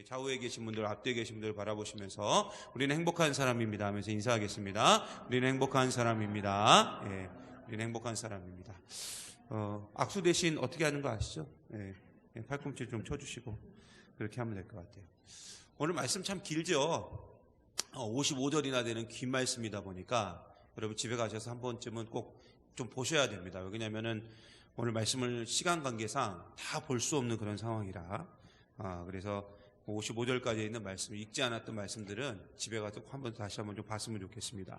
우리 좌우에 계신 분들, 앞뒤에 계신 분들 바라보시면서 우리는 행복한 사람입니다 하면서 인사하겠습니다. 우리는 행복한 사람입니다. 예, 우리는 행복한 사람입니다. 악수 대신 어떻게 하는 거 아시죠? 예, 팔꿈치 좀 쳐주시고 그렇게 하면 될 것 같아요. 오늘 말씀 참 길죠? 55절이나 되는 긴 말씀이다 보니까 여러분 집에 가셔서 한 번쯤은 꼭 좀 보셔야 됩니다. 왜냐하면은 오늘 말씀을 시간 관계상 다 볼 수 없는 그런 상황이라 그래서 55절까지 있는 말씀, 읽지 않았던 말씀들은 집에 가서 한번 다시 한번 좀 봤으면 좋겠습니다.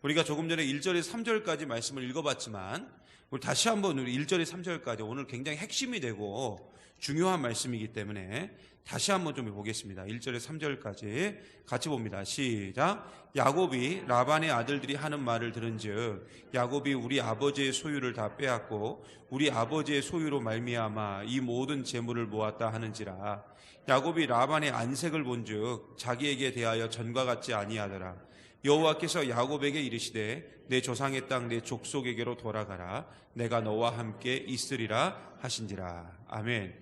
우리가 조금 전에 1절에서 3절까지 말씀을 읽어봤지만 우리 다시 한번 우리 1절에서 3절까지 오늘 굉장히 핵심이 되고 중요한 말씀이기 때문에 다시 한번 좀 보겠습니다. 1절에서 3절까지 같이 봅니다. 시작. 야곱이 라반의 아들들이 하는 말을 들은즉 야곱이 우리 아버지의 소유를 다 빼앗고 우리 아버지의 소유로 말미암아 이 모든 재물을 모았다 하는지라. 야곱이 라반의 안색을 본즉 자기에게 대하여 전과 같지 아니하더라. 여호와께서 야곱에게 이르시되 내 조상의 땅 내 족속에게로 돌아가라. 내가 너와 함께 있으리라 하신지라. 아멘.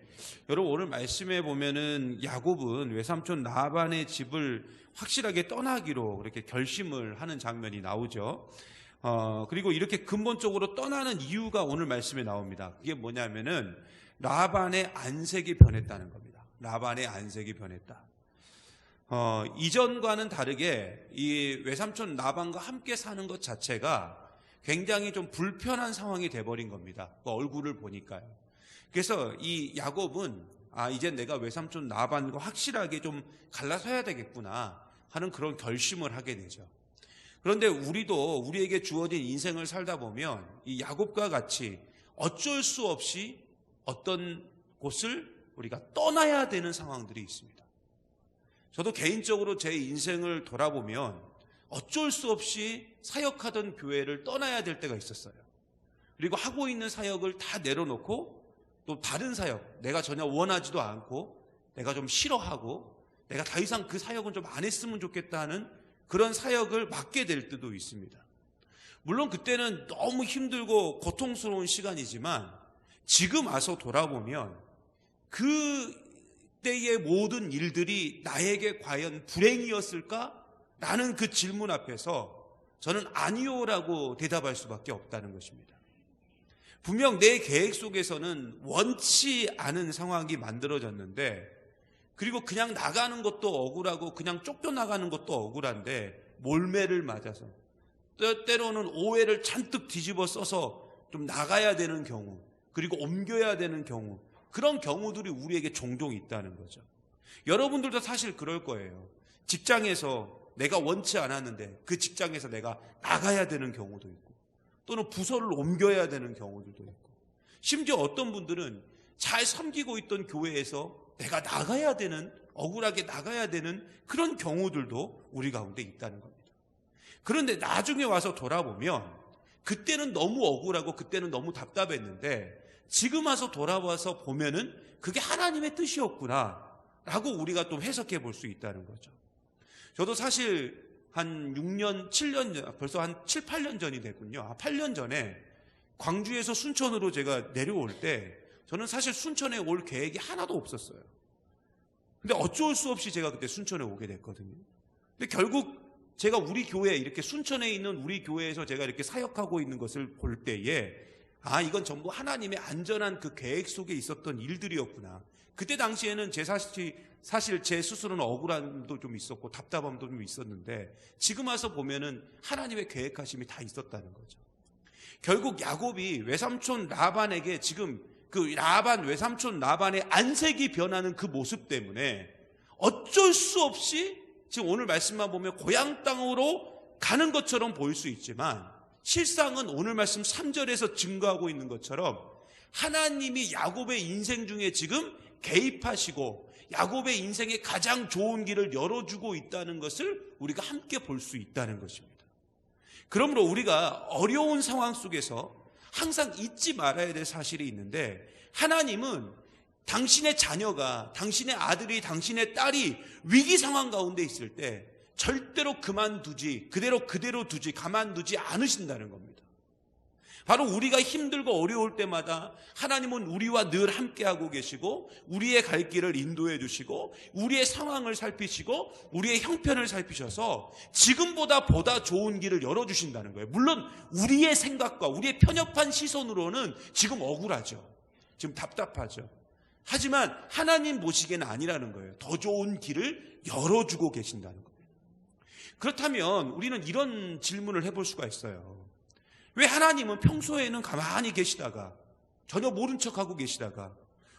여러분 오늘 말씀에 보면은 야곱은 외삼촌 라반의 집을 확실하게 떠나기로 그렇게 결심을 하는 장면이 나오죠. 그리고 이렇게 근본적으로 떠나는 이유가 오늘 말씀에 나옵니다. 그게 뭐냐면은 라반의 안색이 변했다는 겁니다. 라반의 안색이 변했다. 이전과는 다르게 이 외삼촌 라반과 함께 사는 것 자체가 굉장히 좀 불편한 상황이 돼버린 겁니다. 그 얼굴을 보니까요. 그래서 이 야곱은 이제 내가 외삼촌 라반과 확실하게 좀 갈라서야 되겠구나 하는 그런 결심을 하게 되죠. 그런데 우리에게 주어진 인생을 살다 보면 이 야곱과 같이 어쩔 수 없이 어떤 곳을 우리가 떠나야 되는 상황들이 있습니다. 저도 개인적으로 제 인생을 돌아보면 어쩔 수 없이 사역하던 교회를 떠나야 될 때가 있었어요. 그리고 하고 있는 사역을 다 내려놓고 또 다른 사역, 내가 전혀 원하지도 않고 내가 좀 싫어하고 내가 더 이상 그 사역은 좀 안 했으면 좋겠다 하는 그런 사역을 맡게 될 때도 있습니다. 물론 그때는 너무 힘들고 고통스러운 시간이지만 지금 와서 돌아보면 그때의 모든 일들이 나에게 과연 불행이었을까? 라는 그 질문 앞에서 저는 아니요라고 대답할 수밖에 없다는 것입니다. 분명 내 계획 속에서는 원치 않은 상황이 만들어졌는데 그리고 그냥 나가는 것도 억울하고 그냥 쫓겨나가는 것도 억울한데 몰매를 맞아서 때로는 오해를 잔뜩 뒤집어 써서 좀 나가야 되는 경우 그리고 옮겨야 되는 경우 그런 경우들이 우리에게 종종 있다는 거죠. 여러분들도 사실 그럴 거예요. 직장에서 내가 원치 않았는데 그 직장에서 내가 나가야 되는 경우도 있고 또는 부서를 옮겨야 되는 경우들도 있고 심지어 어떤 분들은 잘 섬기고 있던 교회에서 내가 나가야 되는 억울하게 나가야 되는 그런 경우들도 우리 가운데 있다는 겁니다. 그런데 나중에 와서 돌아보면 그때는 너무 억울하고 그때는 너무 답답했는데 지금 와서 돌아와서 보면은 그게 하나님의 뜻이었구나 라고 우리가 또 해석해 볼 수 있다는 거죠. 저도 사실 한 6년, 7년, 벌써 한 7, 8년 전이 됐군요. 8년 전에 광주에서 순천으로 제가 내려올 때 저는 사실 순천에 올 계획이 하나도 없었어요. 근데 어쩔 수 없이 제가 그때 순천에 오게 됐거든요. 근데 결국 제가 우리 교회, 이렇게 순천에 있는 우리 교회에서 제가 이렇게 사역하고 있는 것을 볼 때에 이건 전부 하나님의 안전한 그 계획 속에 있었던 일들이었구나. 그때 당시에는 사실 제 스스로는 억울함도 좀 있었고 답답함도 좀 있었는데 지금 와서 보면은 하나님의 계획하심이 다 있었다는 거죠. 결국 야곱이 외삼촌 라반에게 지금 그 외삼촌 라반의 안색이 변하는 그 모습 때문에 어쩔 수 없이 지금 오늘 말씀만 보면 고향 땅으로 가는 것처럼 보일 수 있지만 실상은 오늘 말씀 3절에서 증거하고 있는 것처럼 하나님이 야곱의 인생 중에 지금 개입하시고 야곱의 인생에 가장 좋은 길을 열어주고 있다는 것을 우리가 함께 볼 수 있다는 것입니다. 그러므로 우리가 어려운 상황 속에서 항상 잊지 말아야 될 사실이 있는데 하나님은 당신의 자녀가, 당신의 아들이, 당신의 딸이 위기 상황 가운데 있을 때 절대로 그대로 가만두지 않으신다는 겁니다. 바로 우리가 힘들고 어려울 때마다 하나님은 우리와 늘 함께하고 계시고 우리의 갈 길을 인도해 주시고 우리의 상황을 살피시고 우리의 형편을 살피셔서 지금보다 보다 좋은 길을 열어주신다는 거예요. 물론 우리의 생각과 우리의 편협한 시선으로는 지금 억울하죠. 지금 답답하죠. 하지만 하나님 보시기에는 아니라는 거예요. 더 좋은 길을 열어주고 계신다는 거예요. 그렇다면 우리는 이런 질문을 해볼 수가 있어요. 왜 하나님은 평소에는 가만히 계시다가 전혀 모른 척하고 계시다가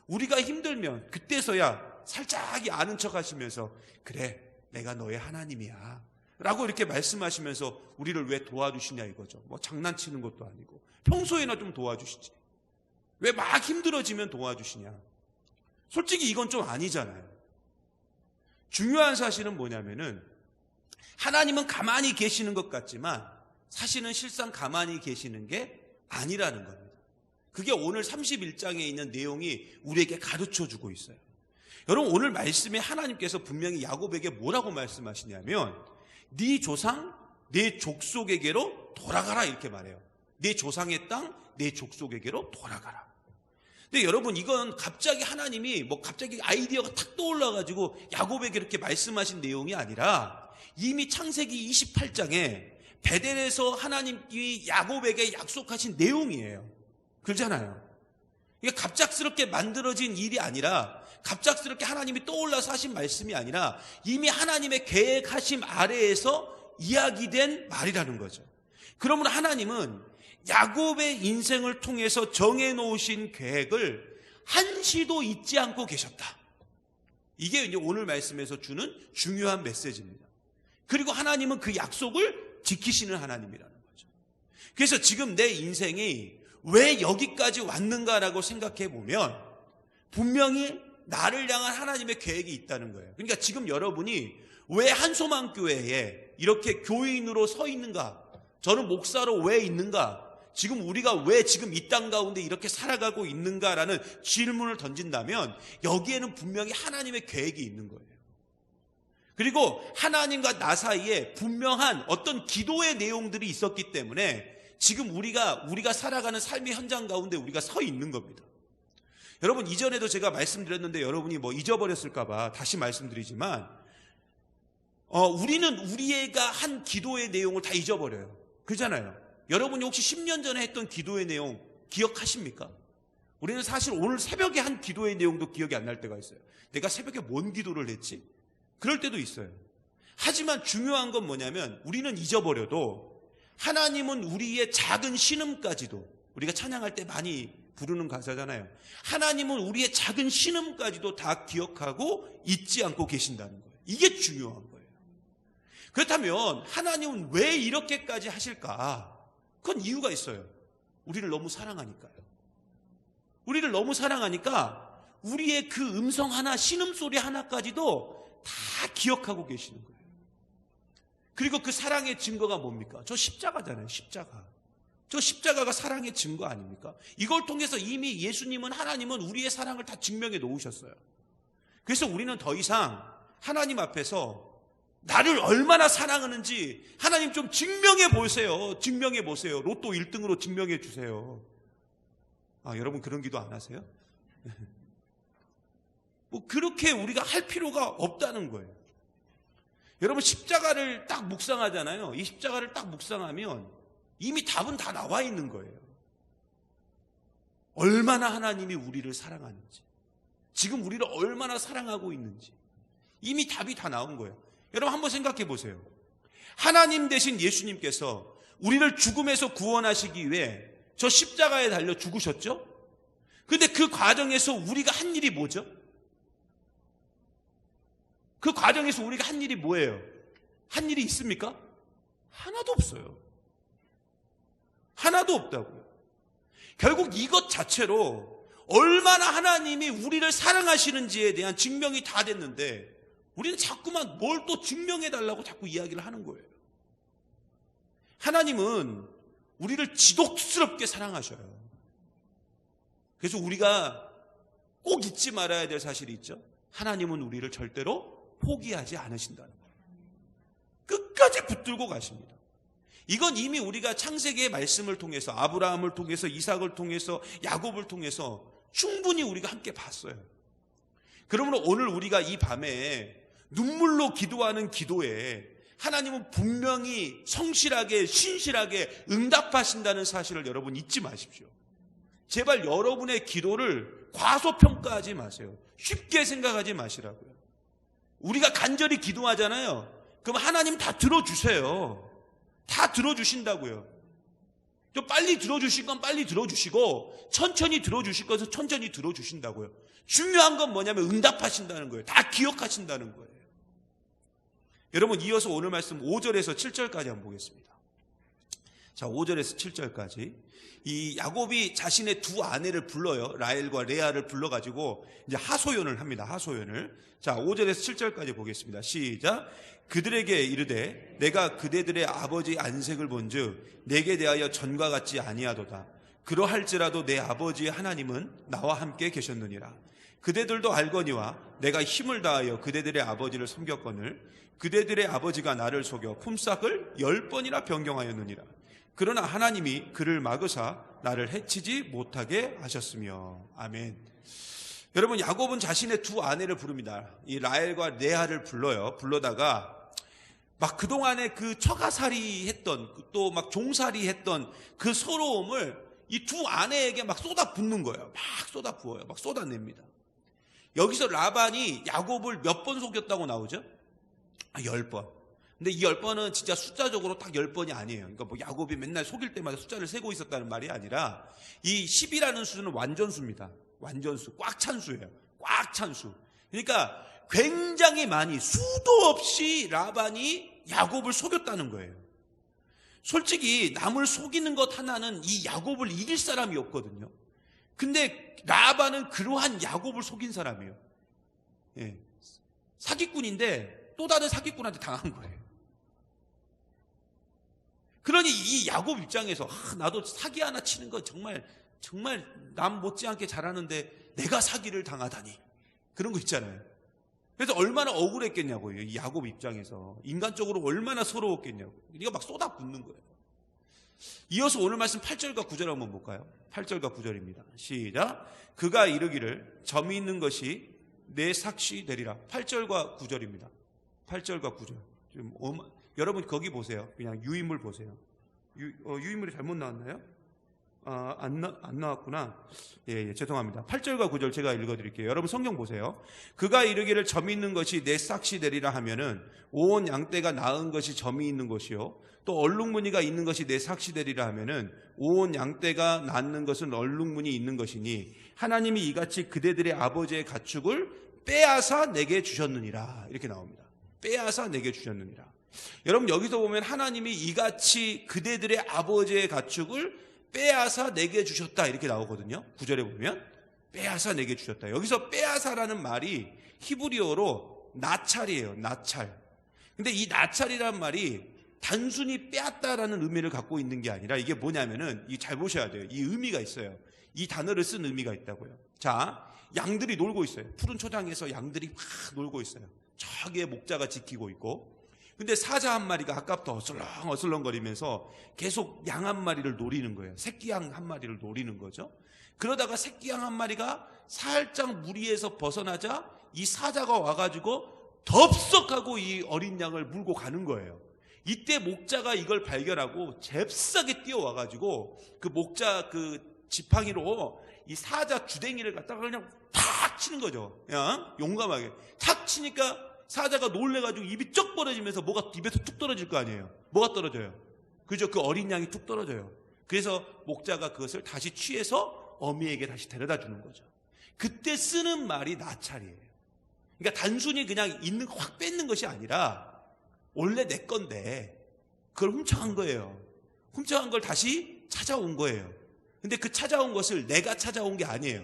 우리가 힘들면 그때서야 살짝 아는 척 하시면서 그래 내가 너의 하나님이야 라고 이렇게 말씀하시면서 우리를 왜 도와주시냐 이거죠. 뭐 장난치는 것도 아니고 평소에나 좀 도와주시지. 왜 막 힘들어지면 도와주시냐. 솔직히 이건 좀 아니잖아요. 중요한 사실은 뭐냐면은 하나님은 가만히 계시는 것 같지만 사실은 실상 가만히 계시는 게 아니라는 겁니다. 그게 오늘 31장에 있는 내용이 우리에게 가르쳐주고 있어요. 여러분 오늘 말씀에 하나님께서 분명히 야곱에게 뭐라고 말씀하시냐면 네 조상 내 족속에게로 돌아가라 이렇게 말해요. 내 조상의 땅 내 족속에게로 돌아가라. 근데 여러분 이건 갑자기 하나님이 갑자기 아이디어가 탁 떠올라가지고 야곱에게 이렇게 말씀하신 내용이 아니라 이미 창세기 28장에 베델에서 하나님이 야곱에게 약속하신 내용이에요. 그렇잖아요. 이게 갑작스럽게 만들어진 일이 아니라 갑작스럽게 하나님이 떠올라서 하신 말씀이 아니라 이미 하나님의 계획하심 아래에서 이야기된 말이라는 거죠. 그러므로 하나님은 야곱의 인생을 통해서 정해놓으신 계획을 한시도 잊지 않고 계셨다. 이게 이제 오늘 말씀에서 주는 중요한 메시지입니다. 그리고 하나님은 그 약속을 지키시는 하나님이라는 거죠. 그래서 지금 내 인생이 왜 여기까지 왔는가라고 생각해 보면 분명히 나를 향한 하나님의 계획이 있다는 거예요. 그러니까 지금 여러분이 왜 한소망교회에 이렇게 교인으로 서 있는가? 저는 목사로 왜 있는가? 지금 우리가 왜 지금 이 땅 가운데 이렇게 살아가고 있는가라는 질문을 던진다면 여기에는 분명히 하나님의 계획이 있는 거예요. 그리고 하나님과 나 사이에 분명한 어떤 기도의 내용들이 있었기 때문에 지금 우리가 살아가는 삶의 현장 가운데 우리가 서 있는 겁니다. 여러분 이전에도 제가 말씀드렸는데 여러분이 잊어버렸을까 봐 다시 말씀드리지만 우리는 우리가 한 기도의 내용을 다 잊어버려요. 그렇잖아요. 여러분이 혹시 10년 전에 했던 기도의 내용 기억하십니까? 우리는 사실 오늘 새벽에 한 기도의 내용도 기억이 안 날 때가 있어요. 내가 새벽에 뭔 기도를 했지? 그럴 때도 있어요. 하지만 중요한 건 뭐냐면 우리는 잊어버려도 하나님은 우리의 작은 신음까지도 우리가 찬양할 때 많이 부르는 가사잖아요. 하나님은 우리의 작은 신음까지도 다 기억하고 잊지 않고 계신다는 거예요. 이게 중요한 거예요. 그렇다면 하나님은 왜 이렇게까지 하실까? 그건 이유가 있어요. 우리를 너무 사랑하니까요. 우리를 너무 사랑하니까 우리의 그 음성 하나, 신음소리 하나까지도 다 기억하고 계시는 거예요. 그리고 그 사랑의 증거가 뭡니까? 저 십자가잖아요. 십자가. 저 십자가가 사랑의 증거 아닙니까? 이걸 통해서 이미 예수님은 하나님은 우리의 사랑을 다 증명해 놓으셨어요. 그래서 우리는 더 이상 하나님 앞에서 나를 얼마나 사랑하는지 하나님 좀 증명해 보세요. 증명해 보세요. 로또 1등으로 증명해 주세요. 여러분 그런 기도 안 하세요? 그렇게 우리가 할 필요가 없다는 거예요. 여러분 십자가를 딱 묵상하잖아요. 이 십자가를 딱 묵상하면 이미 답은 다 나와 있는 거예요. 얼마나 하나님이 우리를 사랑하는지, 지금 우리를 얼마나 사랑하고 있는지 이미 답이 다 나온 거예요. 여러분 한번 생각해 보세요. 하나님 대신 예수님께서 우리를 죽음에서 구원하시기 위해 저 십자가에 달려 죽으셨죠? 그런데 그 과정에서 우리가 한 일이 뭐죠? 그 과정에서 우리가 한 일이 뭐예요? 한 일이 있습니까? 하나도 없어요. 하나도 없다고요. 결국 이것 자체로 얼마나 하나님이 우리를 사랑하시는지에 대한 증명이 다 됐는데 우리는 자꾸만 뭘 또 증명해달라고 자꾸 이야기를 하는 거예요. 하나님은 우리를 지독스럽게 사랑하셔요. 그래서 우리가 꼭 잊지 말아야 될 사실이 있죠. 하나님은 우리를 절대로 포기하지 않으신다는 거예요. 끝까지 붙들고 가십니다. 이건 이미 우리가 창세기의 말씀을 통해서, 아브라함을 통해서, 이삭을 통해서, 야곱을 통해서 충분히 우리가 함께 봤어요. 그러므로 오늘 우리가 이 밤에 눈물로 기도하는 기도에 하나님은 분명히 성실하게 신실하게 응답하신다는 사실을 여러분 잊지 마십시오. 제발 여러분의 기도를 과소평가하지 마세요. 쉽게 생각하지 마시라고요. 우리가 간절히 기도하잖아요. 그럼 하나님 다 들어주세요. 다 들어주신다고요. 좀 빨리 들어주실 건 빨리 들어주시고 천천히 들어주실 것은 천천히 들어주신다고요. 중요한 건 뭐냐면 응답하신다는 거예요. 다 기억하신다는 거예요. 여러분, 이어서 오늘 말씀 5절에서 7절까지 한번 보겠습니다. 자, 5절에서 7절까지. 이 야곱이 자신의 두 아내를 불러요. 라헬과 레아를 불러가지고 이제 하소연을 합니다. 하소연을. 자, 5절에서 7절까지 보겠습니다. 시작. 그들에게 이르되 내가 그대들의 아버지 안색을 본즉 내게 대하여 전과 같지 아니하도다. 그러할지라도 내 아버지의 하나님은 나와 함께 계셨느니라. 그대들도 알거니와 내가 힘을 다하여 그대들의 아버지를 섬겼거늘 그대들의 아버지가 나를 속여 품삯을 10번이나 변경하였느니라. 그러나 하나님이 그를 막으사 나를 해치지 못하게 하셨으며. 아멘. 여러분, 야곱은 자신의 두 아내를 부릅니다. 이 라헬과 레아를 불러요. 불러다가 막 그동안에 그 처가살이 했던, 또 막 종살이 했던 그 서러움을 이 두 아내에게 막 쏟아붓는 거예요. 막 쏟아부어요. 막 쏟아냅니다. 여기서 라반이 야곱을 몇 번 속였다고 나오죠? 10번. 근데 이 10번은 진짜 숫자적으로 딱 10번이 아니에요. 그러니까 뭐 야곱이 맨날 속일 때마다 숫자를 세고 있었다는 말이 아니라 이 10이라는 수는 완전수입니다. 완전수. 꽉 찬 수예요. 꽉 찬 수. 그러니까 굉장히 많이 수도 없이 라반이 야곱을 속였다는 거예요. 솔직히 남을 속이는 것 하나는 이 야곱을 이길 사람이 없거든요. 근데 라반은 그러한 야곱을 속인 사람이에요. 예. 사기꾼인데 또 다른 사기꾼한테 당한 거예요. 그러니 이 야곱 입장에서 나도 사기 하나 치는 거 정말 남 못지않게 잘하는데 내가 사기를 당하다니, 그런 거 있잖아요. 그래서 얼마나 억울했겠냐고요. 이 야곱 입장에서 인간적으로 얼마나 서러웠겠냐고. 이거 막 쏟아붓는 거예요. 이어서 오늘 말씀 8절과 9절 한번 볼까요? 8절과 9절입니다. 시작. 그가 이르기를 점이 있는 것이 내 삭시 되리라. 8절과 9절입니다. 8절과 9절. 지금 여러분 거기 보세요. 그냥 유인물 보세요. 유인물이 잘못 나왔나요? 안 나왔구나. 예, 죄송합니다. 8절과 9절 제가 읽어드릴게요. 여러분 성경 보세요. 그가 이르기를 점이 있는 것이 내 삭시 되리라 하면은 온 양떼가 낳은 것이 점이 있는 것이요 또 얼룩무늬가 있는 것이 내 삭시 되리라 하면은 온 양떼가 낳는 것은 얼룩무늬 있는 것이니 하나님이 이같이 그대들의 아버지의 가축을 빼앗아 내게 주셨느니라. 이렇게 나옵니다. 빼앗아 내게 주셨느니라. 여러분 여기서 보면 하나님이 이같이 그대들의 아버지의 가축을 빼앗아 내게 주셨다 이렇게 나오거든요. 9절에 보면 빼앗아 내게 주셨다. 여기서 빼앗아라는 말이 히브리어로 나찰이에요. 나찰. 근데 이 나찰이라는 말이 단순히 빼앗다라는 의미를 갖고 있는 게 아니라 이게 뭐냐면은 잘 보셔야 돼요. 이 의미가 있어요. 이 단어를 쓴 의미가 있다고요. 자, 양들이 놀고 있어요. 푸른 초장에서 양들이 막 놀고 있어요. 저기에 목자가 지키고 있고, 근데 사자 한 마리가 아까부터 어슬렁거리면서 계속 양 한 마리를 노리는 거예요. 새끼 양 한 마리를 노리는 거죠. 그러다가 새끼 양 한 마리가 살짝 무리에서 벗어나자 이 사자가 와가지고 덥석하고 이 어린 양을 물고 가는 거예요. 이때 목자가 이걸 발견하고 잽싸게 뛰어와가지고 그 목자 그 지팡이로 이 사자 주댕이를 갖다가 그냥 탁 치는 거죠. 그냥 용감하게 탁 치니까 사자가 놀래가지고 입이 쩍 벌어지면서 뭐가 입에서 툭 떨어질 거 아니에요. 뭐가 떨어져요? 그죠? 그 어린 양이 툭 떨어져요. 그래서 목자가 그것을 다시 취해서 어미에게 다시 데려다 주는 거죠. 그때 쓰는 말이 나찰이에요. 그러니까 단순히 그냥 있는 거 확 뺏는 것이 아니라 원래 내 건데 그걸 훔쳐간 거예요. 훔쳐간 걸 다시 찾아온 거예요. 근데 그 찾아온 것을 내가 찾아온 게 아니에요.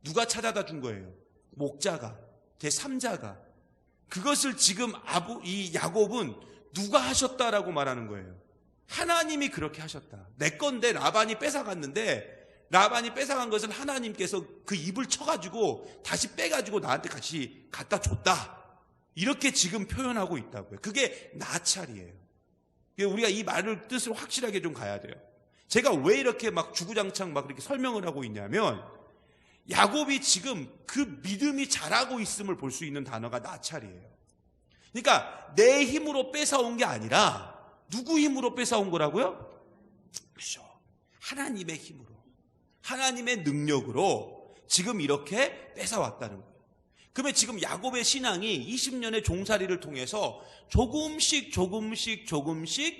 누가 찾아다 준 거예요? 목자가, 제3자가. 그것을 지금 이 야곱은 누가 하셨다라고 말하는 거예요. 하나님이 그렇게 하셨다. 내 건데 라반이 뺏어갔는데 라반이 뺏어간 것을 하나님께서 그 입을 쳐가지고 다시 빼가지고 나한테 같이 갖다 줬다. 이렇게 지금 표현하고 있다고요. 그게 나찰이에요. 우리가 이 말을 뜻을 확실하게 좀 가야 돼요. 제가 왜 이렇게 막 주구장창 막 이렇게 설명을 하고 있냐면, 야곱이 지금 그 믿음이 자라고 있음을 볼 수 있는 단어가 나찰이에요. 그러니까 내 힘으로 뺏어온 게 아니라 누구 힘으로 뺏어온 거라고요? 그렇죠. 하나님의 힘으로, 하나님의 능력으로 지금 이렇게 뺏어왔다는 거예요. 그러면 지금 야곱의 신앙이 20년의 종살이를 통해서 조금씩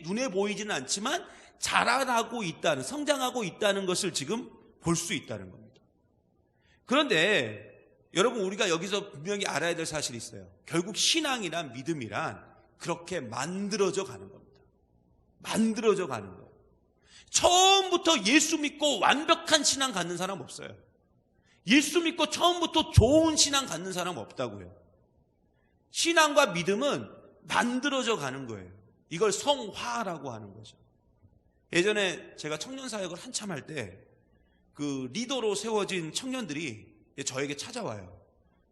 눈에 보이지는 않지만 자라나고 있다는, 성장하고 있다는 것을 지금 볼 수 있다는 겁니다. 그런데 여러분, 우리가 여기서 분명히 알아야 될 사실이 있어요. 결국 신앙이란, 믿음이란 그렇게 만들어져 가는 겁니다. 만들어져 가는 거예요. 처음부터 예수 믿고 완벽한 신앙 갖는 사람 없어요. 예수 믿고 처음부터 좋은 신앙 갖는 사람 없다고요. 신앙과 믿음은 만들어져 가는 거예요. 이걸 성화라고 하는 거죠. 예전에 제가 청년 사역을 한참 할 때 그 리더로 세워진 청년들이 저에게 찾아와요.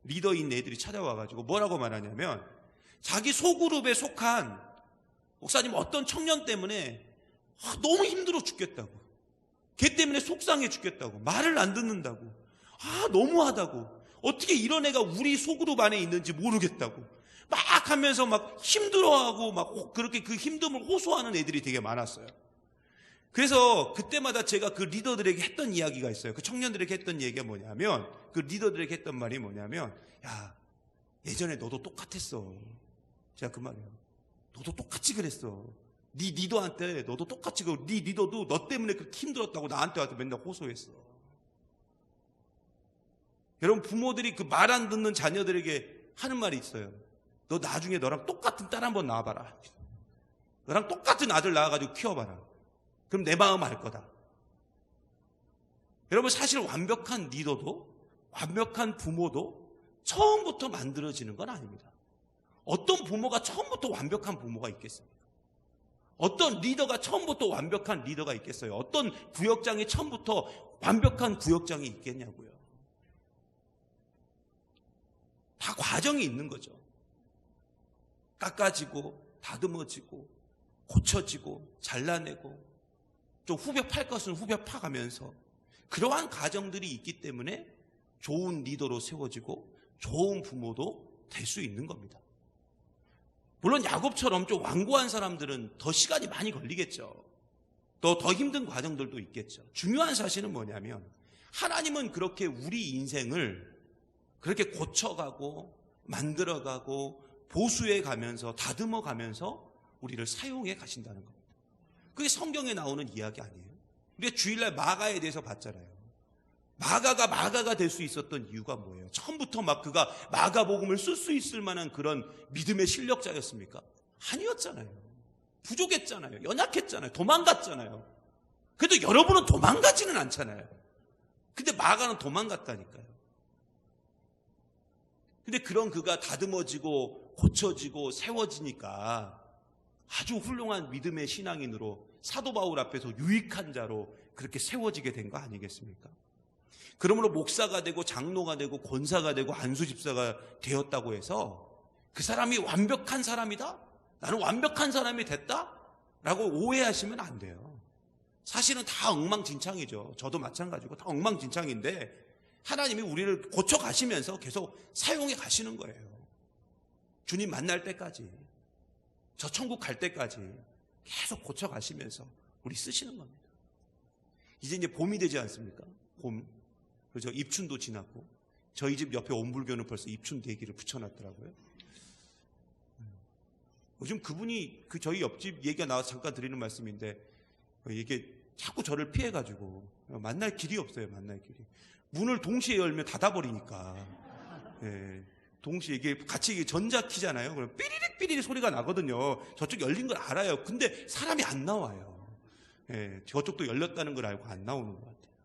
리더인 애들이 찾아와가지고 뭐라고 말하냐면, 자기 소그룹에 속한 목사님 어떤 청년 때문에 너무 힘들어 죽겠다고, 걔 때문에 속상해 죽겠다고, 말을 안 듣는다고, 너무하다고, 어떻게 이런 애가 우리 소그룹 안에 있는지 모르겠다고 막 하면서 막 힘들어하고 막 그렇게 그 힘듦을 호소하는 애들이 되게 많았어요. 그래서 그때마다 제가 그 리더들에게 했던 이야기가 있어요. 그 청년들에게 했던 얘기가 뭐냐면, 그 리더들에게 했던 말이 뭐냐면, 야, 예전에 너도 똑같았어. 제가 그 말이에요. 너도 똑같이 그랬어. 네 리더한테 너도 똑같이, 네 리더도 너 때문에 그렇게 힘들었다고 나한테 와서 맨날 호소했어. 여러분, 부모들이 그 말 안 듣는 자녀들에게 하는 말이 있어요. 너 나중에 너랑 똑같은 딸 한번 낳아봐라. 너랑 똑같은 아들 낳아가지고 키워봐라. 그럼 내 마음 알 거다. 여러분, 사실 완벽한 리더도, 완벽한 부모도 처음부터 만들어지는 건 아닙니다. 어떤 부모가 처음부터 완벽한 부모가 있겠습니까? 어떤 리더가 처음부터 완벽한 리더가 있겠어요? 어떤 구역장이 처음부터 완벽한 구역장이 있겠냐고요. 다 과정이 있는 거죠. 깎아지고 다듬어지고 고쳐지고 잘라내고, 좀 후벼 팔 것은 후벼 파가면서, 그러한 과정들이 있기 때문에 좋은 리더로 세워지고 좋은 부모도 될 수 있는 겁니다. 물론 야곱처럼 좀 완고한 사람들은 더 시간이 많이 걸리겠죠. 더 힘든 과정들도 있겠죠. 중요한 사실은 뭐냐면, 하나님은 그렇게 우리 인생을 그렇게 고쳐가고 만들어가고 보수해 가면서 다듬어 가면서 우리를 사용해 가신다는 겁니다. 그게 성경에 나오는 이야기 아니에요? 우리가 주일날 마가에 대해서 봤잖아요. 마가가 될 수 있었던 이유가 뭐예요? 처음부터 막 그가 마가복음을 쓸 수 있을 만한 그런 믿음의 실력자였습니까? 아니었잖아요. 부족했잖아요. 연약했잖아요. 도망갔잖아요. 그래도 여러분은 도망가지는 않잖아요. 근데 마가는 도망갔다니까요. 근데 그런 그가 다듬어지고 고쳐지고 세워지니까 아주 훌륭한 믿음의 신앙인으로 사도 바울 앞에서 유익한 자로 그렇게 세워지게 된 거 아니겠습니까? 그러므로 목사가 되고 장로가 되고 권사가 되고 안수집사가 되었다고 해서 그 사람이 완벽한 사람이다? 나는 완벽한 사람이 됐다? 라고 오해하시면 안 돼요. 사실은 다 엉망진창이죠. 저도 마찬가지고 다 엉망진창인데 하나님이 우리를 고쳐가시면서 계속 사용해 가시는 거예요. 주님 만날 때까지, 저 천국 갈 때까지 계속 고쳐가시면서 우리 쓰시는 겁니다. 이제 봄이 되지 않습니까? 봄. 그죠? 입춘도 지났고, 저희 집 옆에 온불교는 벌써 입춘 대기를 붙여놨더라고요. 요즘 그분이 저희 옆집 얘기가 나와서 잠깐 드리는 말씀인데, 이게 자꾸 저를 피해가지고 만날 길이 없어요. 만날 길이. 문을 동시에 열면 닫아버리니까. 예. 동시에 이게 같이 전자키잖아요. 그럼 삐리릭 소리가 나거든요. 저쪽 열린 걸 알아요. 근데 사람이 안 나와요. 예, 저쪽도 열렸다는 걸 알고 안 나오는 것 같아요.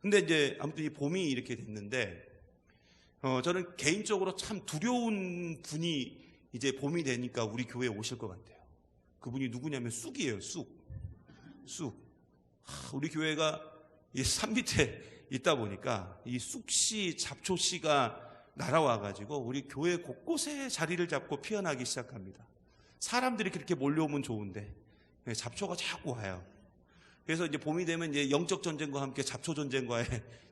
근데 이제 아무튼 이 봄이 이렇게 됐는데, 저는 개인적으로 참 두려운 분이 이제 봄이 되니까 우리 교회에 오실 것 같아요. 그분이 누구냐면 쑥이에요. 쑥. 우리 교회가 이 산 밑에 있다 보니까 이 쑥씨, 잡초씨가 날아와가지고 우리 교회 곳곳에 자리를 잡고 피어나기 시작합니다. 사람들이 그렇게 몰려오면 좋은데 잡초가 자꾸 와요. 그래서 이제 봄이 되면 이제 영적 전쟁과 함께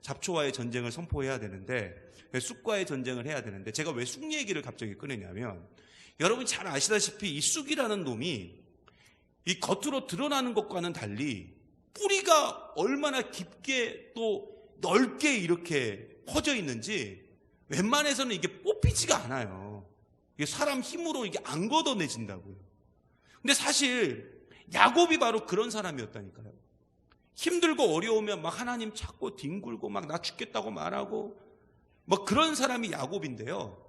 잡초와의 전쟁을 선포해야 되는데, 쑥과의 전쟁을 해야 되는데, 제가 왜 쑥 얘기를 갑자기 꺼내냐면, 여러분 잘 아시다시피 이 쑥이라는 놈이 이 겉으로 드러나는 것과는 달리 뿌리가 얼마나 깊게 또 넓게 이렇게 퍼져 있는지 웬만해서는 이게 뽑히지가 않아요. 이게 사람 힘으로 이게 안 걷어내진다고요. 근데 사실 야곱이 바로 그런 사람이었다니까요. 힘들고 어려우면 막 하나님 찾고 뒹굴고 막 나 죽겠다고 말하고 막 그런 사람이 야곱인데요.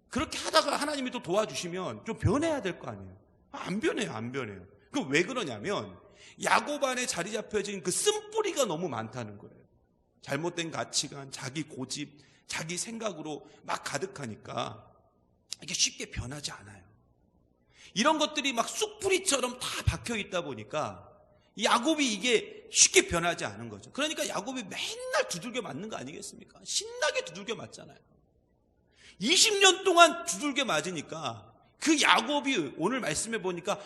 그렇게 하다가 하나님이 또 도와주시면 좀 변해야 될 거 아니에요. 안 변해요, 안 변해요. 그럼 왜 그러냐면 야곱 안에 자리 잡혀진 그 쓴뿌리가 너무 많다는 거예요. 잘못된 가치관, 자기 고집, 자기 생각으로 막 가득하니까 이게 쉽게 변하지 않아요. 이런 것들이 막 쑥뿌리처럼 다 박혀 있다 보니까 야곱이 이게 쉽게 변하지 않은 거죠. 그러니까 야곱이 맨날 두들겨 맞는 거 아니겠습니까? 신나게 두들겨 맞잖아요. 20년 동안 두들겨 맞으니까 그 야곱이 오늘 말씀해 보니까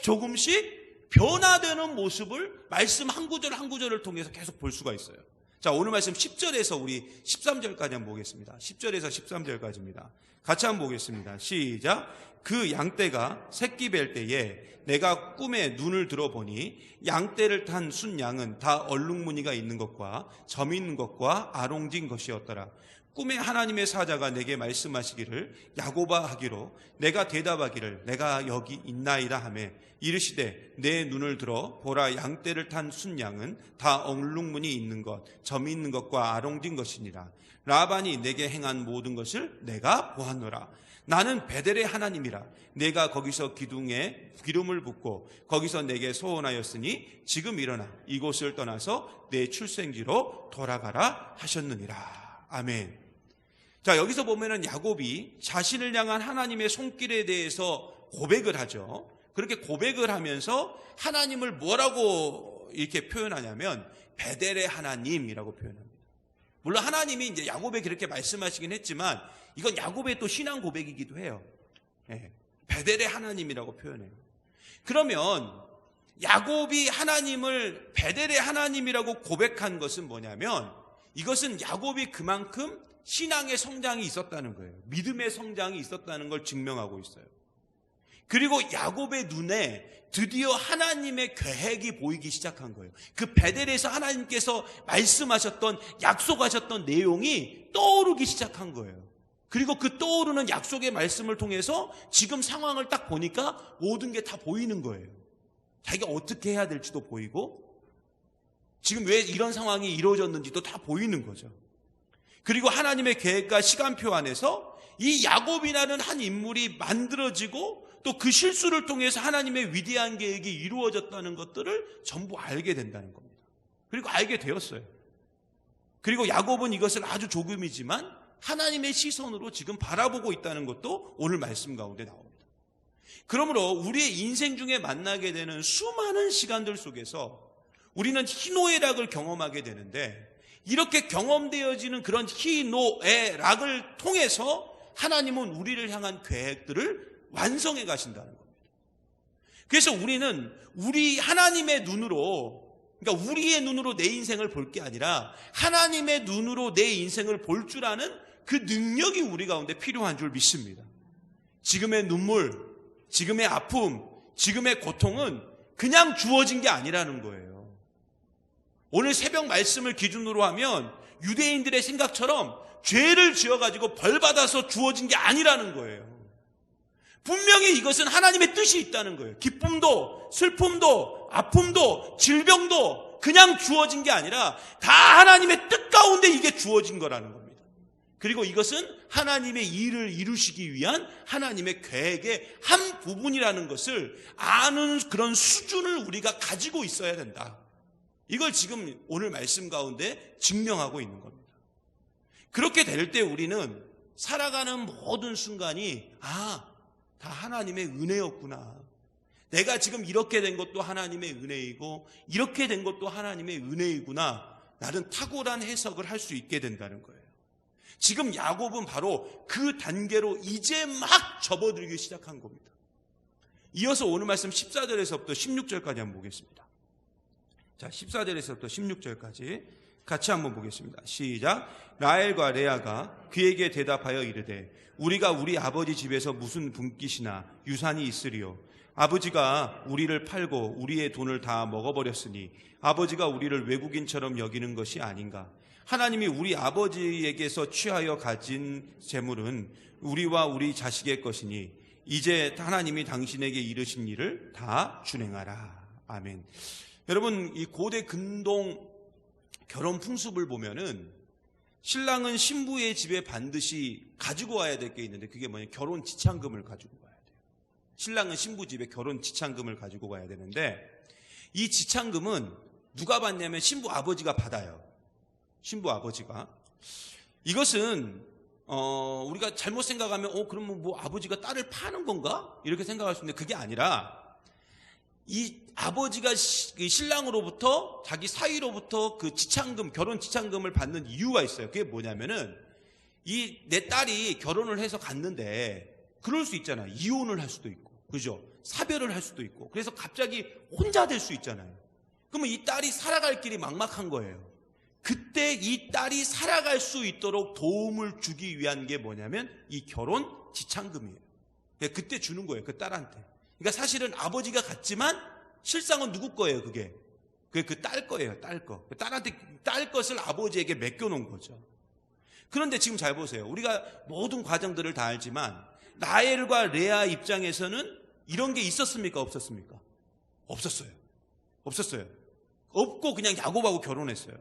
조금씩 변화되는 모습을 말씀 한 구절 한 구절을 통해서 계속 볼 수가 있어요. 자, 오늘 말씀 10절에서 우리 13절까지 한번 보겠습니다. 10절에서 13절까지입니다. 같이 한번 보겠습니다. 시작. 그 양떼가 새끼 뵐 때에 내가 꿈에 눈을 들어보니 양떼를 탄 순양은 다 얼룩무늬가 있는 것과 점 있는 것과 아롱진 것이었더라. 꿈에 하나님의 사자가 내게 말씀하시기를 야곱아 하기로 내가 대답하기를 내가 여기 있나이다 하매 이르시되 내 눈을 들어 보라 양떼를 탄 순양은 다 얼룩무늬 있는 것 점이 있는 것과 아롱진 것이니라. 라반이 내게 행한 모든 것을 내가 보았노라. 나는 베델의 하나님이라. 내가 거기서 기둥에 기름을 붓고 거기서 내게 소원하였으니 지금 일어나 이곳을 떠나서 내 출생지로 돌아가라 하셨느니라. 아멘. 자, 여기서 보면은 야곱이 자신을 향한 하나님의 손길에 대해서 고백을 하죠. 그렇게 고백을 하면서 하나님을 뭐라고 이렇게 표현하냐면 베델의 하나님이라고 표현합니다. 물론 하나님이 이제 야곱에게 그렇게 말씀하시긴 했지만 이건 야곱의 또 신앙 고백이기도 해요. 베델의 하나님이라고 표현해요. 그러면 야곱이 하나님을 베델의 하나님이라고 고백한 것은 뭐냐면 이것은 야곱이 그만큼 신앙의 성장이 있었다는 거예요. 믿음의 성장이 있었다는 걸 증명하고 있어요. 그리고 야곱의 눈에 드디어 하나님의 계획이 보이기 시작한 거예요. 그 베델에서 하나님께서 말씀하셨던 약속하셨던 내용이 떠오르기 시작한 거예요. 그리고 그 떠오르는 약속의 말씀을 통해서 지금 상황을 딱 보니까 모든 게 다 보이는 거예요. 자기가 어떻게 해야 될지도 보이고 지금 왜 이런 상황이 이루어졌는지도 다 보이는 거죠. 그리고 하나님의 계획과 시간표 안에서 이 야곱이라는 한 인물이 만들어지고 또 그 실수를 통해서 하나님의 위대한 계획이 이루어졌다는 것들을 전부 알게 된다는 겁니다. 그리고 알게 되었어요. 그리고 야곱은 이것을 아주 조금이지만 하나님의 시선으로 지금 바라보고 있다는 것도 오늘 말씀 가운데 나옵니다. 그러므로 우리의 인생 중에 만나게 되는 수많은 시간들 속에서 우리는 희노애락을 경험하게 되는데 이렇게 경험되어지는 그런 희노애락을 통해서 하나님은 우리를 향한 계획들을 완성해 가신다는 겁니다. 그래서 우리는 우리 하나님의 눈으로, 그러니까 우리의 눈으로 내 인생을 볼 게 아니라 하나님의 눈으로 내 인생을 볼 줄 아는 그 능력이 우리 가운데 필요한 줄 믿습니다. 지금의 눈물, 지금의 아픔, 지금의 고통은 그냥 주어진 게 아니라는 거예요. 오늘 새벽 말씀을 기준으로 하면 유대인들의 생각처럼 죄를 지어가지고 벌받아서 주어진 게 아니라는 거예요. 분명히 이것은 하나님의 뜻이 있다는 거예요. 기쁨도 슬픔도 아픔도 질병도 그냥 주어진 게 아니라 다 하나님의 뜻 가운데 이게 주어진 거라는 겁니다. 그리고 이것은 하나님의 일을 이루시기 위한 하나님의 계획의 한 부분이라는 것을 아는 그런 수준을 우리가 가지고 있어야 된다. 이걸 지금 오늘 말씀 가운데 증명하고 있는 겁니다. 그렇게 될 때 우리는 살아가는 모든 순간이 다 하나님의 은혜였구나. 내가 지금 이렇게 된 것도 하나님의 은혜이고 이렇게 된 것도 하나님의 은혜이구나. 나는 탁월한 해석을 할 수 있게 된다는 거예요. 지금 야곱은 바로 그 단계로 이제 막 접어들기 시작한 겁니다. 이어서 오늘 말씀 14절에서부터 16절까지 한번 보겠습니다. 자, 14절에서부터 16절까지 같이 한번 보겠습니다. 시작. 라헬과 레아가 그에게 대답하여 이르되 우리가 우리 아버지 집에서 무슨 분깃이나 유산이 있으리요. 아버지가 우리를 팔고 우리의 돈을 다 먹어버렸으니 아버지가 우리를 외국인처럼 여기는 것이 아닌가. 하나님이 우리 아버지에게서 취하여 가진 재물은 우리와 우리 자식의 것이니 이제 하나님이 당신에게 이르신 일을 다 준행하라. 아멘. 여러분, 이 고대 근동 결혼 풍습을 보면은 신랑은 신부의 집에 반드시 가지고 와야 될 게 있는데 그게 뭐냐? 결혼 지참금을 가지고 가야 돼요. 신랑은 신부 집에 결혼 지참금을 가지고 가야 되는데 이 지참금은 누가 받냐면 신부 아버지가 받아요. 신부 아버지가. 이것은 우리가 잘못 생각하면 그러면 뭐 아버지가 딸을 파는 건가? 이렇게 생각할 수 있는데 그게 아니라 이 아버지가 신랑으로부터 자기 사위로부터 그 지참금, 결혼 지참금을 받는 이유가 있어요. 그게 뭐냐면은 이 내 딸이 결혼을 해서 갔는데 그럴 수 있잖아요. 이혼을 할 수도 있고, 그죠? 사별을 할 수도 있고. 그래서 갑자기 혼자 될 수 있잖아요. 그러면 이 딸이 살아갈 길이 막막한 거예요. 그때 이 딸이 살아갈 수 있도록 도움을 주기 위한 게 뭐냐면 이 결혼 지참금이에요. 그때 주는 거예요. 그 딸한테. 그러니까 사실은 아버지가 갔지만 실상은 누구 거예요, 그게? 그게 그 딸 거예요, 딸 거. 딸한테 딸 것을 아버지에게 맡겨놓은 거죠. 그런데 지금 잘 보세요. 우리가 모든 과정들을 다 알지만 라헬과 레아 입장에서는 이런 게 있었습니까? 없었습니까? 없었어요. 없었어요. 없고 그냥 야곱하고 결혼했어요.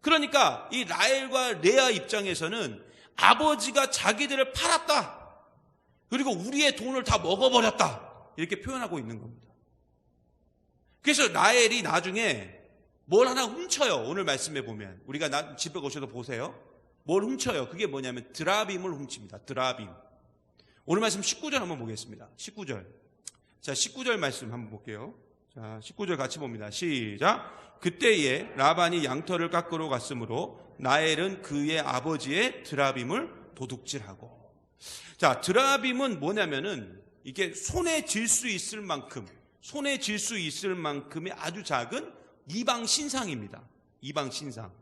그러니까 이 라헬과 레아 입장에서는 아버지가 자기들을 팔았다. 그리고 우리의 돈을 다 먹어버렸다. 이렇게 표현하고 있는 겁니다. 그래서 라헬이 나중에 뭘 하나 훔쳐요. 오늘 말씀에 보면 우리가 집에 오셔서 보세요. 뭘 훔쳐요? 그게 뭐냐면 드라빔을 훔칩니다. 드라빔. 오늘 말씀 19절 한번 보겠습니다. 19절. 자, 19절 말씀 한번 볼게요. 자, 19절 같이 봅니다. 시작. 그때에 라반이 양털을 깎으러 갔으므로 라헬은 그의 아버지의 드라빔을 도둑질하고. 자, 드라빔은 뭐냐면은 이게 손에 쥘 수 있을 만큼, 손에 쥘 수 있을 만큼의 아주 작은 이방 신상입니다. 이방 신상.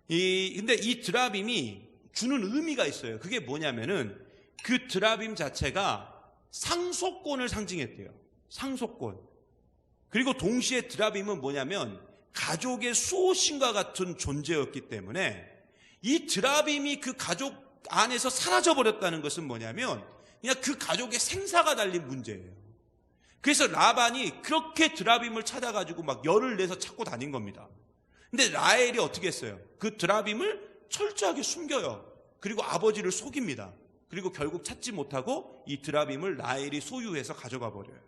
근데 이 드라빔이 주는 의미가 있어요. 그게 뭐냐면은 그 드라빔 자체가 상속권을 상징했대요. 상속권. 그리고 동시에 드라빔은 뭐냐면 가족의 수호신과 같은 존재였기 때문에 이 드라빔이 그 가족 안에서 사라져버렸다는 것은 뭐냐면 그냥 그 가족의 생사가 달린 문제예요. 그래서 라반이 그렇게 드라빔을 찾아가지고 막 열을 내서 찾고 다닌 겁니다. 근데 라헬이 어떻게 했어요? 그 드라빔을 철저하게 숨겨요. 그리고 아버지를 속입니다. 그리고 결국 찾지 못하고 이 드라빔을 라헬이 소유해서 가져가 버려요.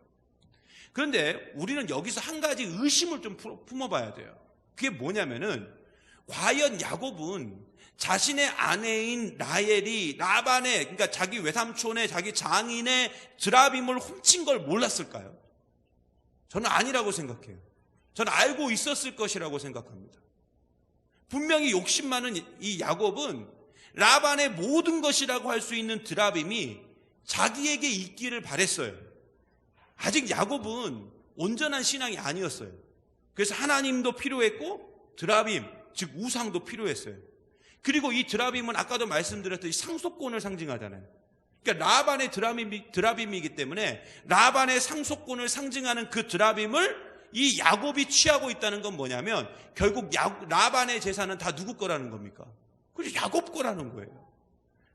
그런데 우리는 여기서 한 가지 의심을 좀 품어봐야 돼요. 그게 뭐냐면은 과연 야곱은 자신의 아내인 라헬이 라반의, 그러니까 자기 외삼촌의, 자기 장인의 드라빔을 훔친 걸 몰랐을까요? 저는 아니라고 생각해요. 저는 알고 있었을 것이라고 생각합니다. 분명히 욕심 많은 이 야곱은 라반의 모든 것이라고 할 수 있는 드라빔이 자기에게 있기를 바랬어요. 아직 야곱은 온전한 신앙이 아니었어요. 그래서 하나님도 필요했고 드라빔, 즉 우상도 필요했어요. 그리고 이 드라빔은 아까도 말씀드렸듯이 상속권을 상징하잖아요. 그러니까 라반의 드라빔이기 때문에 라반의 상속권을 상징하는 그 드라빔을 이 야곱이 취하고 있다는 건 뭐냐면 결국 라반의 재산은 다 누구 거라는 겁니까? 그래서 야곱 거라는 거예요.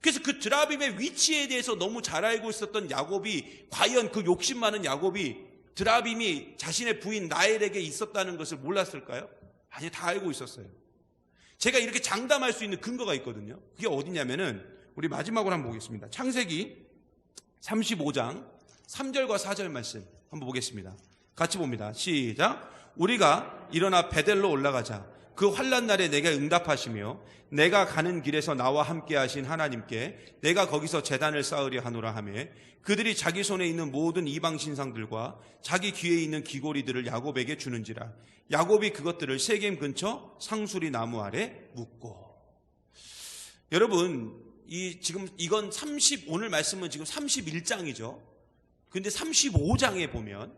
그래서 그 드라빔의 위치에 대해서 너무 잘 알고 있었던 야곱이 과연 그 욕심 많은 야곱이 드라빔이 자신의 부인 라헬에게 있었다는 것을 몰랐을까요? 아니, 다 알고 있었어요. 제가 이렇게 장담할 수 있는 근거가 있거든요. 그게 어디냐면은 우리 마지막으로 한번 보겠습니다. 창세기 35장 3절과 4절 말씀 한번 보겠습니다. 같이 봅니다. 시작. 우리가 일어나 베델로 올라가자. 그 환난 날에 내게 응답하시며 내가 가는 길에서 나와 함께 하신 하나님께 내가 거기서 제단을 쌓으려 하노라 하며 그들이 자기 손에 있는 모든 이방 신상들과 자기 귀에 있는 귀고리들을 야곱에게 주는지라. 야곱이 그것들을 세겜 근처 상수리 나무 아래 묻고. 여러분, 오늘 말씀은 지금 31장이죠. 근데 35장에 보면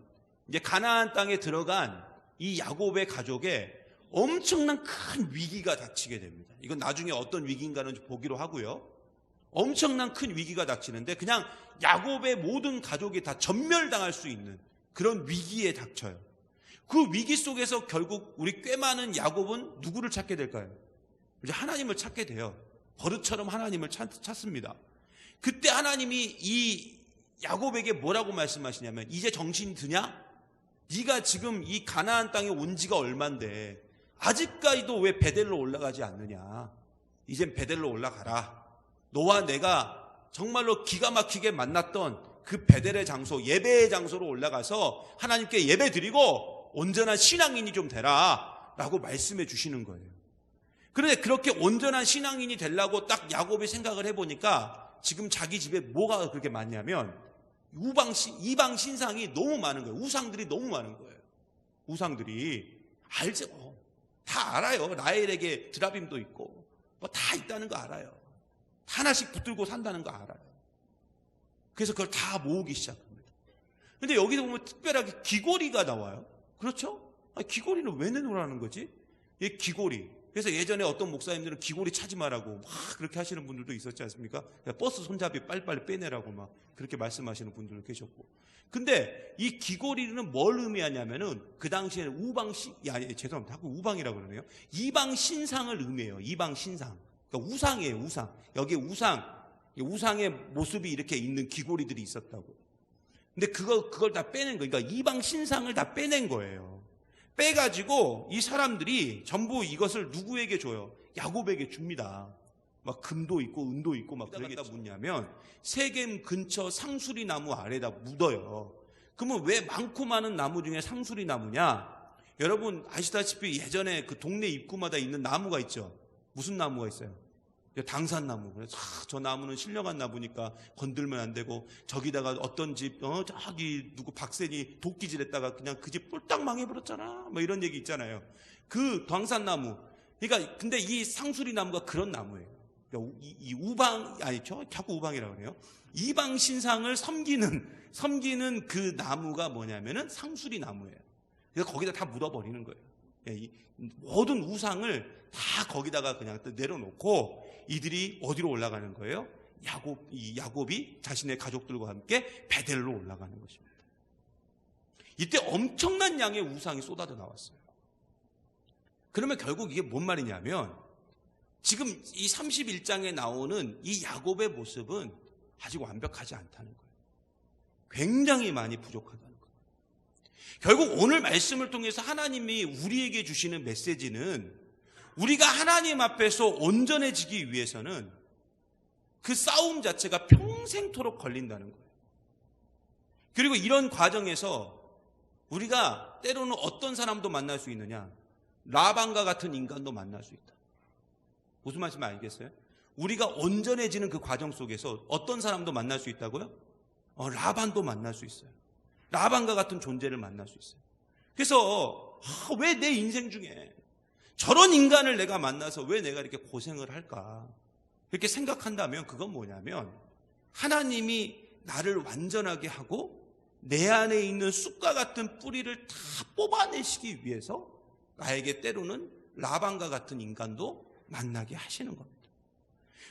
이제 가나안 땅에 들어간 이 야곱의 가족에 엄청난 큰 위기가 닥치게 됩니다. 이건 나중에 어떤 위기인가는 보기로 하고요. 엄청난 큰 위기가 닥치는데 그냥 야곱의 모든 가족이 다 전멸당할 수 있는 그런 위기에 닥쳐요. 그 위기 속에서 결국 우리 꽤 많은 야곱은 누구를 찾게 될까요? 이제 하나님을 찾게 돼요. 버릇처럼 하나님을 찾습니다. 그때 하나님이 이 야곱에게 뭐라고 말씀하시냐면, 이제 정신이 드냐? 네가 지금 이 가나안 땅에 온 지가 얼만데 아직까지도 왜 베델로 올라가지 않느냐? 이젠 베델로 올라가라. 너와 내가 정말로 기가 막히게 만났던 그 베델의 장소, 예배의 장소로 올라가서 하나님께 예배 드리고 온전한 신앙인이 좀 되라 라고 말씀해 주시는 거예요. 그런데 그렇게 온전한 신앙인이 되려고 딱 야곱이 생각을 해보니까 지금 자기 집에 뭐가 그렇게 많냐면 이방 신상이 너무 많은 거예요. 우상들이 너무 많은 거예요. 우상들이 알죠. 다 알아요. 라헬에게 드라빔도 있고 뭐 다 있다는 거 알아요. 하나씩 붙들고 산다는 거 알아요. 그래서 그걸 다 모으기 시작합니다. 그런데 여기서 보면 특별하게 귀고리가 나와요. 그렇죠? 아니, 귀고리는 왜 내놓으라는 거지? 이 귀고리. 그래서 예전에 어떤 목사님들은 귀고리 차지 말라고 막 그렇게 하시는 분들도 있었지 않습니까? 버스 손잡이 빨리빨리 빼내라고 막 그렇게 말씀하시는 분들도 계셨고. 근데 이 귀고리는 뭘 의미하냐면은 그 당시에는 죄송합니다. 자꾸 우방이라고 그러네요. 이방 신상을 의미해요. 이방 신상. 그러니까 우상이에요, 우상. 여기에 우상의 모습이 이렇게 있는 귀고리들이 있었다고. 근데 그걸 다 빼낸 거예요. 그러니까 이방 신상을 다 빼낸 거예요. 빼가지고 이 사람들이 전부 이것을 누구에게 줘요? 야곱에게 줍니다. 막 금도 있고 은도 있고 막 그러겠다. 묻냐면 세겜 근처 상수리 나무 아래다 묻어요. 그러면 왜 많고 많은 나무 중에 상수리 나무냐? 여러분 아시다시피 예전에 그 동네 입구마다 있는 나무가 있죠. 무슨 나무가 있어요? 당산나무. 그래서 저 나무는 신령한 나무니까 건들면 안 되고, 저기다가 어떤 집 저기 누구 박센이 도끼질했다가 그냥 그 집 꼴딱 망해버렸잖아, 뭐 이런 얘기 있잖아요. 그 당산나무. 그러니까 근데 이 상수리 나무가 그런 나무예요. 그러니까 이 우방, 자꾸 우방이라고 그래요. 이방 신상을 섬기는 그 나무가 뭐냐면은 상수리 나무예요. 그래서 거기다 다 묻어버리는 거예요. 이 모든 우상을 다 거기다가 그냥 내려놓고 이들이 어디로 올라가는 거예요? 야곱이 자신의 가족들과 함께 베델로 올라가는 것입니다. 이때 엄청난 양의 우상이 쏟아져 나왔어요. 그러면 결국 이게 뭔 말이냐면, 지금 이 31장에 나오는 이 야곱의 모습은 아직 완벽하지 않다는 거예요. 굉장히 많이 부족하다는 거예요. 결국 오늘 말씀을 통해서 하나님이 우리에게 주시는 메시지는, 우리가 하나님 앞에서 온전해지기 위해서는 그 싸움 자체가 평생토록 걸린다는 거예요. 그리고 이런 과정에서 우리가 때로는 어떤 사람도 만날 수 있느냐? 라반과 같은 인간도 만날 수 있다. 무슨 말씀인지 알겠어요? 우리가 온전해지는 그 과정 속에서 어떤 사람도 만날 수 있다고요? 라반도 만날 수 있어요. 라반과 같은 존재를 만날 수 있어요. 그래서 왜 내 인생 중에 저런 인간을 내가 만나서 왜 내가 이렇게 고생을 할까? 이렇게 생각한다면 그건 뭐냐면, 하나님이 나를 완전하게 하고 내 안에 있는 쑥과 같은 뿌리를 다 뽑아내시기 위해서 나에게 때로는 라반과 같은 인간도 만나게 하시는 겁니다.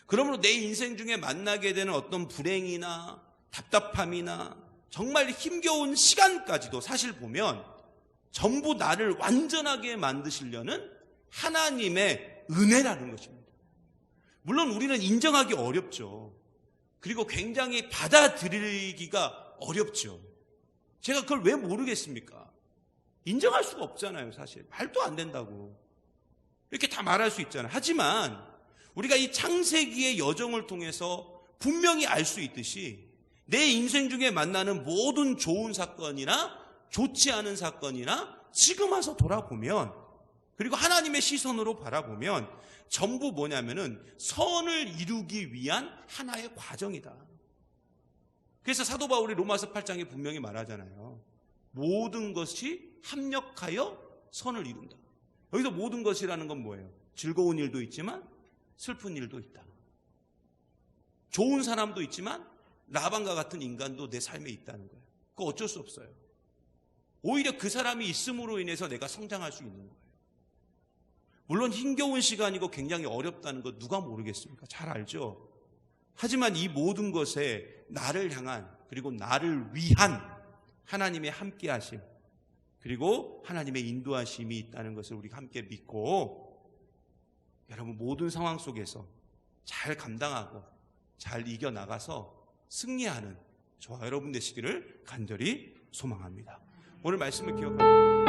그러므로 내 인생 중에 만나게 되는 어떤 불행이나 답답함이나 정말 힘겨운 시간까지도 사실 보면 전부 나를 완전하게 만드시려는 하나님의 은혜라는 것입니다. 물론 우리는 인정하기 어렵죠. 그리고 굉장히 받아들이기가 어렵죠. 제가 그걸 왜 모르겠습니까? 인정할 수가 없잖아요, 사실. 말도 안 된다고. 이렇게 다 말할 수 있잖아요. 하지만 우리가 이 창세기의 여정을 통해서 분명히 알 수 있듯이 내 인생 중에 만나는 모든 좋은 사건이나 좋지 않은 사건이나 지금 와서 돌아보면, 그리고 하나님의 시선으로 바라보면 전부 뭐냐면은 선을 이루기 위한 하나의 과정이다. 그래서 사도 바울이 로마서 8장에 분명히 말하잖아요. 모든 것이 합력하여 선을 이룬다. 여기서 모든 것이라는 건 뭐예요? 즐거운 일도 있지만 슬픈 일도 있다. 좋은 사람도 있지만 라반과 같은 인간도 내 삶에 있다는 거예요. 그거 어쩔 수 없어요. 오히려 그 사람이 있음으로 인해서 내가 성장할 수 있는 거예요. 물론 힘겨운 시간이고 굉장히 어렵다는 거 누가 모르겠습니까? 잘 알죠? 하지만 이 모든 것에 나를 향한 그리고 나를 위한 하나님의 함께하심 그리고 하나님의 인도하심이 있다는 것을 우리가 함께 믿고 여러분 모든 상황 속에서 잘 감당하고 잘 이겨나가서 승리하는 저와 여러분 되시기를 간절히 소망합니다. 오늘 말씀을 기억합니다.